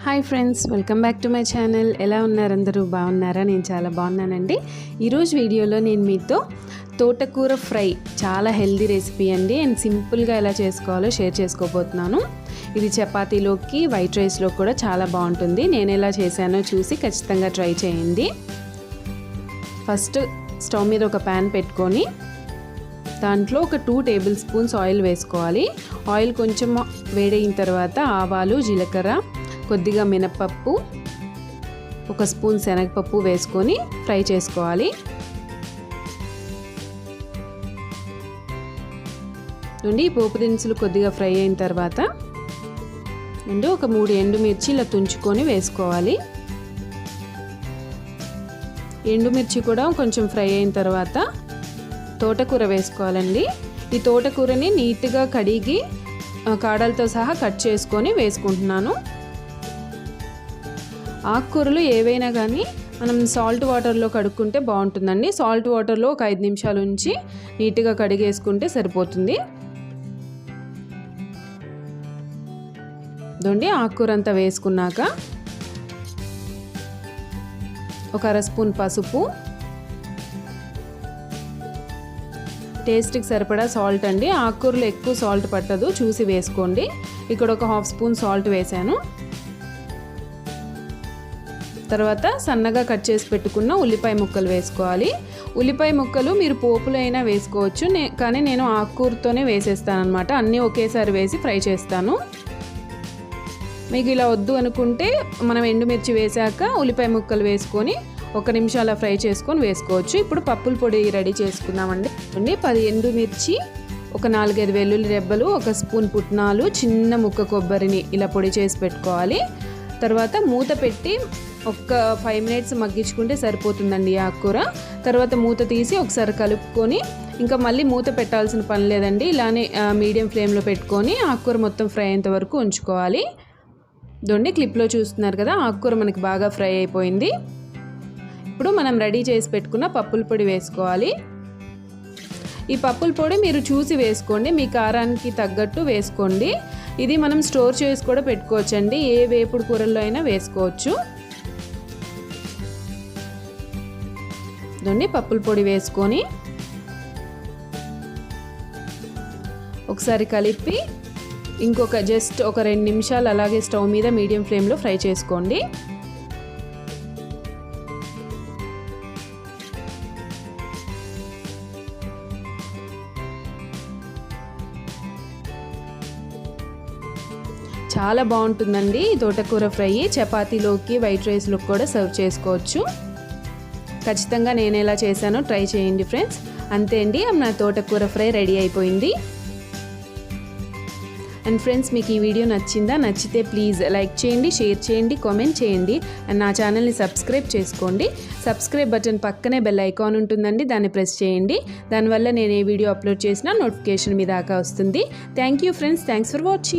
Hi friends, welcome back to my channel. ఎలా ఉన్నారు అందరూ? బాగున్నారా? నేను చాలా బాగున్నానండి. ఈరోజు వీడియోలో నేను మీతో తోటకూర ఫ్రై చాలా హెల్దీ రెసిపీ అండి అండ్ సింపుల్గా ఎలా చేసుకోవాలో షేర్ చేసుకోబోతున్నాను. ఇది చపాతీలోకి వైట్ రైస్లో కూడా చాలా బాగుంటుంది. నేను ఎలా చేశానో చూసి ఖచ్చితంగా ట్రై చేయండి. ఫస్ట్ స్టవ్ మీద ఒక ప్యాన్ పెట్టుకొని దాంట్లో ఒక 2 టేబుల్ స్పూన్స్ ఆయిల్ వేసుకోవాలి. ఆయిల్ కొంచెం వేడైన తర్వాత ఆవాలు, జీలకర్ర, కొద్దిగా మినపప్పు, 1 స్పూన్ శనగపప్పు వేసుకొని ఫ్రై చేసుకోవాలి. నుండి పోపు దినుసులు కొద్దిగా ఫ్రై అయిన తర్వాత నుండి ఒక 3 ఎండుమిర్చి ఇలా తుంచుకొని వేసుకోవాలి. ఎండుమిర్చి కూడా కొంచెం ఫ్రై అయిన తర్వాత తోటకూర వేసుకోవాలండి. ఈ తోటకూరని నీట్గా కడిగి కాడలతో సహా కట్ చేసుకొని వేసుకుంటున్నాను. ఆకుకూరలు ఏవైనా కానీ మనం సాల్ట్ వాటర్లో కడుక్కుంటే బాగుంటుందండి. సాల్ట్ వాటర్లో ఒక 5 నిమిషాల ఉంచి నీట్గా కడిగేసుకుంటే సరిపోతుంది. ఇదండి ఆకుకూర అంతా వేసుకున్నాక ఒక 1/2 స్పూన్ పసుపు, టేస్ట్కి సరిపడా సాల్ట్ అండి. ఆకుకూరలో ఎక్కువ సాల్ట్ పట్టదు, చూసి వేసుకోండి. ఇక్కడ ఒక 1/2 స్పూన్ సాల్ట్ వేసాను. తర్వాత సన్నగా కట్ చేసి పెట్టుకున్న ఉల్లిపాయ ముక్కలు వేసుకోవాలి. ఉల్లిపాయ ముక్కలు మీరు పోపులో అయినా వేసుకోవచ్చు, కానీ నేను ఆకుకూరతోనే వేసేస్తాను అనమాట. అన్నీ ఒకేసారి వేసి ఫ్రై చేస్తాను. మీకు ఇలా వద్దు అనుకుంటే మనం ఎండుమిర్చి వేసాక ఉల్లిపాయ ముక్కలు వేసుకొని 1 నిమిషం అలా ఫ్రై చేసుకొని వేసుకోవచ్చు. ఇప్పుడు పప్పుల పొడి రెడీ చేసుకుందామండి. 10 ఎండుమిర్చి, ఒక 4-5 వెల్లుల్లి రెబ్బలు, 1 స్పూన్ పుట్నాలు, చిన్న ముక్క కొబ్బరిని ఇలా పొడి చేసి పెట్టుకోవాలి. తర్వాత మూత పెట్టి ఒక 5 మినిట్స్ మగ్గించుకుంటే సరిపోతుందండి ఆకుకూర. తర్వాత మూత తీసి ఒకసారి కలుపుకొని ఇంకా మళ్ళీ మూత పెట్టాల్సిన పని లేదండి. ఇలానే మీడియం ఫ్లేమ్లో పెట్టుకొని ఆకుకూర మొత్తం ఫ్రై అయ్యేంత వరకు ఉంచుకోవాలి. దొండి క్లిప్లో చూస్తున్నారు కదా, ఆకుకూర మనకి బాగా ఫ్రై అయిపోయింది. ఇప్పుడు మనం రెడీ చేసి పెట్టుకున్న పప్పుల పొడి వేసుకోవాలి. ఈ పప్పుల పొడి మీరు చూసి వేసుకోండి, మీ కారానికి తగ్గట్టు వేసుకోండి. ఇది మనం స్టోర్ చేసి కూడా పెట్టుకోవచ్చండి, ఏ వేపుడు కూరల్లో అయినా వేసుకోవచ్చు. ఇదండి పప్పుల పొడి వేసుకొని ఒకసారి కలిపి ఇంకొక జస్ట్ ఒక 2 నిమిషాలు అలాగే స్టవ్ మీద మీడియం ఫ్లేమ్లో ఫ్రై చేసుకోండి. చాలా బాగుంటుందండి తోటకూర ఫ్రై. చపాతీలోకి వైట్ రైస్లోకి కూడా సర్వ్ చేసుకోవచ్చు. ఖచ్చితంగా నేను ఎలా చేశానో ట్రై చేయండి ఫ్రెండ్స్. అంతే అండి, నా తోటకూర ఫ్రై రెడీ అయిపోయింది. అండ్ ఫ్రెండ్స్, మీకు ఈ వీడియో నచ్చిందా? నచ్చితే ప్లీజ్ లైక్ చేయండి, షేర్ చేయండి, కామెంట్ చేయండి అండ్ నా ఛానల్ని సబ్స్క్రైబ్ చేసుకోండి. సబ్స్క్రైబ్ బటన్ పక్కనే బెల్ ఐకాన్ ఉంటుందండి, దాన్ని ప్రెస్ చేయండి. దానివల్ల నేను ఏ వీడియో అప్లోడ్ చేసినా నోటిఫికేషన్ మీ దాకా వస్తుంది. Thank you friends, thanks for watching.